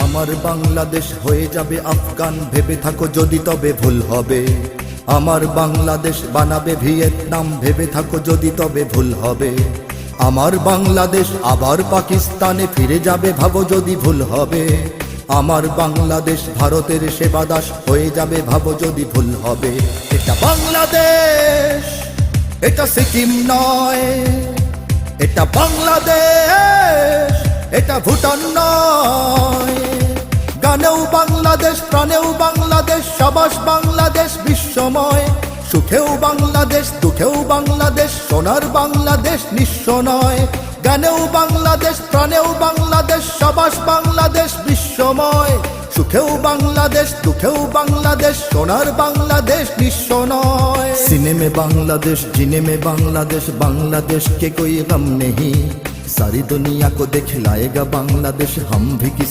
আমার বাংলাদেশ হয়ে যাবে আফগান, ভেবে থাকো যদি তবে ভুল হবে। আমার বাংলাদেশ বানাবে ভিয়েতনাম, ভেবে থাকো যদি তবে ভুল হবে। আমার বাংলাদেশ আবার পাকিস্তানে ফিরে যাবে, ভাবো যদি ভুল হবে। আমার বাংলাদেশ ভারতের সেবাদাস হয়ে যাবে, ভাবো যদি ভুল হবে। এটা বাংলাদেশ, এটা সিকিম নয়। এটা বাংলাদেশ, এটা ভুটান নয়। গানেও বাংলাদেশ, প্রাণেও বাংলাদেশ, সাবাস বাংলাদেশ বিশ্বময়। সুখেও বাংলাদেশ, দুঃখেও বাংলাদেশ, সোনার বাংলাদেশ নিঃস্ব নয়। গানেও বাংলাদেশ, প্রাণেও বাংলাদেশ, সাবাস বাংলাদেশ বিশ্বময়। সুখেও বাংলাদেশ, দুঃখেও বাংলাদেশ, সোনার বাংলাদেশ নিঃস্ব নয়। सीने में बांग्लादेश, जीने में बांग्लादेश, बांग्लादेश के कोई गम नहीं। सारी दुनिया को दिखलाएगा बांग्लादेश, हम भी किसी